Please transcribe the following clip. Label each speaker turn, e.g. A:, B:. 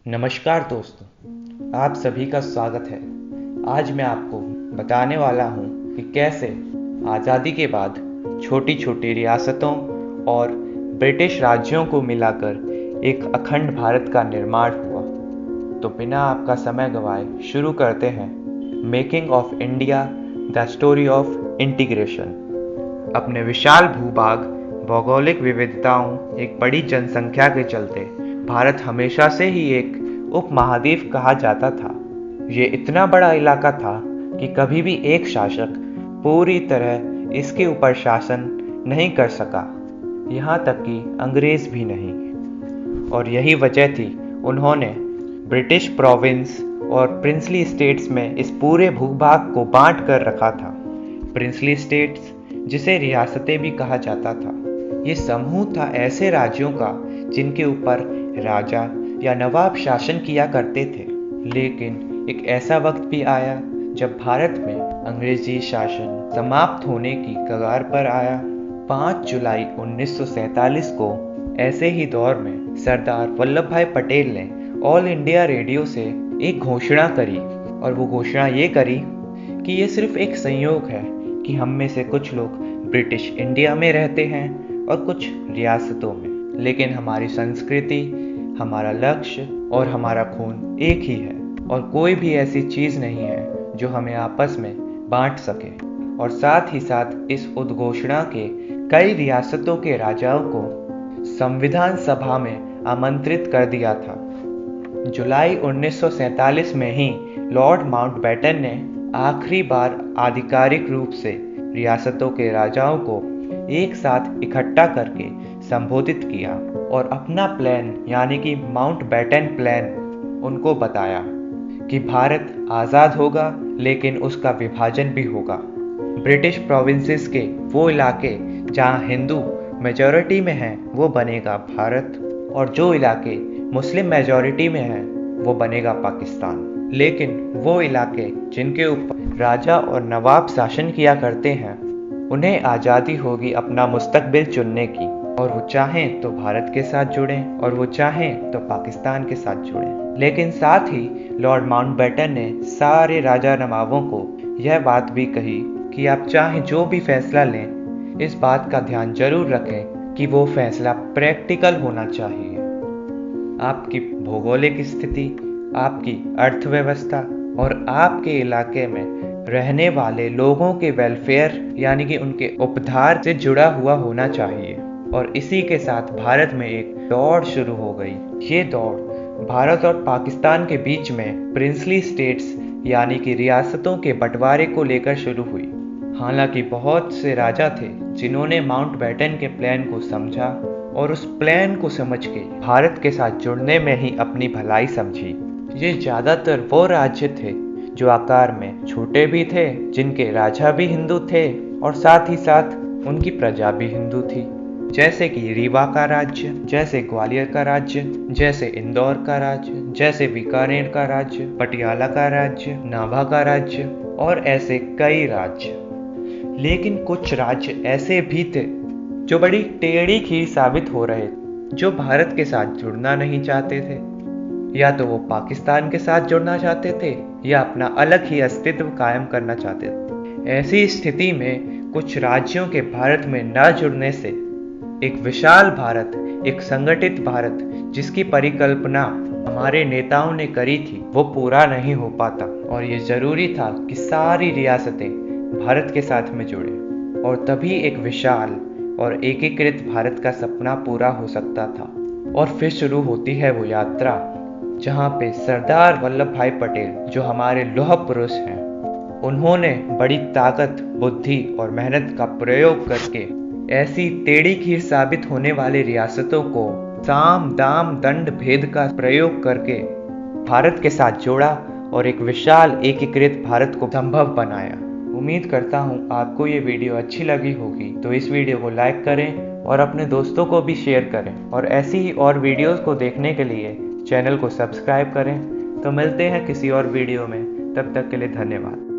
A: नमस्कार दोस्तों, आप सभी का स्वागत है। आज मैं आपको बताने वाला हूँ कि कैसे आज़ादी के बाद छोटी छोटी रियासतों और ब्रिटिश राज्यों को मिलाकर एक अखंड भारत का निर्माण हुआ। तो बिना आपका समय गंवाए शुरू करते हैं making of India the story of integration. अपने विशाल भूभाग, भौगोलिक विविधताओं, एक बड़ी जनसंख्या के चलते भारत हमेशा से ही एक उपमहाद्वीप कहा जाता था। ये इतना बड़ा इलाका था कि कभी भी एक शासक पूरी तरह इसके ऊपर शासन नहीं कर सका, यहाँ तक कि अंग्रेज भी नहीं। और यही वजह थी उन्होंने ब्रिटिश प्रोविंस और प्रिंसली स्टेट्स में इस पूरे भूभाग को बांट कर रखा था। प्रिंसली स्टेट्स, जिसे रियासतें भी कहा जाता था, ये समूह था ऐसे राज्यों का जिनके ऊपर राजा या नवाब शासन किया करते थे। लेकिन एक ऐसा वक्त भी आया जब भारत में अंग्रेजी शासन समाप्त होने की कगार पर आया। 5 जुलाई 1947 को ऐसे ही दौर में सरदार वल्लभ भाई पटेल ने ऑल इंडिया रेडियो से एक घोषणा करी, और वो घोषणा ये करी कि ये सिर्फ एक संयोग है कि हम में से कुछ लोग ब्रिटिश इंडिया में रहते हैं और कुछ रियासतों में, लेकिन हमारी संस्कृति, हमारा लक्ष्य और हमारा खून एक ही है, और कोई भी ऐसी चीज़ नहीं है जो हमें आपस में बांट सके। और साथ ही साथ इस उद्घोषणा के कई रियासतों के राजाओं को संविधान सभा में आमंत्रित कर दिया था। जुलाई 1947 में ही लॉर्ड माउंटबेटन ने आखिरी बार आधिकारिक रूप से रियासतों के राजाओं को एक साथ इकट्ठा करके संबोधित किया और अपना प्लान, यानी कि माउंटबेटन प्लान, उनको बताया कि भारत आज़ाद होगा लेकिन उसका विभाजन भी होगा। ब्रिटिश प्रोविंसेस के वो इलाके जहाँ हिंदू मेजॉरिटी में हैं वो बनेगा भारत, और जो इलाके मुस्लिम मेजॉरिटी में हैं वो बनेगा पाकिस्तान। लेकिन वो इलाके जिनके ऊपर राजा और नवाब शासन किया करते हैं, उन्हें आज़ादी होगी अपना मुस्तकबिल चुनने की, और वो चाहें तो भारत के साथ जुड़ें और वो चाहें तो पाकिस्तान के साथ जुड़ें। लेकिन साथ ही लॉर्ड माउंटबेटन ने सारे राजा नवाबों को यह बात भी कही कि आप चाहें जो भी फैसला लें, इस बात का ध्यान जरूर रखें कि वो फैसला प्रैक्टिकल होना चाहिए। आपकी भौगोलिक स्थिति, आपकी अर्थव्यवस्था और आपके इलाके में रहने वाले लोगों के वेलफेयर, यानी कि उनके उपधार से जुड़ा हुआ होना चाहिए। और इसी के साथ भारत में एक दौड़ शुरू हो गई। ये दौड़ भारत और पाकिस्तान के बीच में प्रिंसली स्टेट्स, यानी कि रियासतों के बंटवारे को लेकर शुरू हुई। हालांकि बहुत से राजा थे जिन्होंने माउंटबेटन के प्लान को समझा और उस प्लान को समझ के भारत के साथ जुड़ने में ही अपनी भलाई समझी। ये ज़्यादातर वो राज्य थे जो आकार में छोटे भी थे, जिनके राजा भी हिंदू थे और साथ ही साथ उनकी प्रजा भी हिंदू थी, जैसे कि रीवा का राज्य, जैसे ग्वालियर का राज्य, जैसे इंदौर का राज्य, जैसे बीकानेर का राज्य, पटियाला का राज्य, नाभा का राज्य, और ऐसे कई राज्य। लेकिन कुछ राज्य ऐसे भी थे जो बड़ी टेढ़ी खीर साबित हो रहे, जो भारत के साथ जुड़ना नहीं चाहते थे, या तो वो पाकिस्तान के साथ जुड़ना चाहते थे या अपना अलग ही अस्तित्व कायम करना चाहते थे। ऐसी स्थिति में कुछ राज्यों के भारत में न जुड़ने से एक विशाल भारत, एक संगठित भारत, जिसकी परिकल्पना हमारे नेताओं ने करी थी, वो पूरा नहीं हो पाता। और ये जरूरी था कि सारी रियासतें भारत के साथ में जुड़े, और तभी एक विशाल और एकीकृत भारत का सपना पूरा हो सकता था। और फिर शुरू होती है वो यात्रा जहाँ पे सरदार वल्लभ भाई पटेल, जो हमारे लौह पुरुष हैं, उन्होंने बड़ी ताकत, बुद्धि और मेहनत का प्रयोग करके ऐसी टेढ़ी खीर साबित होने वाली रियासतों को साम दाम दंड भेद का प्रयोग करके भारत के साथ जोड़ा और एक विशाल एकीकृत भारत को संभव बनाया। उम्मीद करता हूँ आपको ये वीडियो अच्छी लगी होगी, तो इस वीडियो को लाइक करें और अपने दोस्तों को भी शेयर करें, और ऐसी ही और वीडियोस को देखने के लिए चैनल को सब्सक्राइब करें। तो मिलते हैं किसी और वीडियो में, तब तक के लिए धन्यवाद।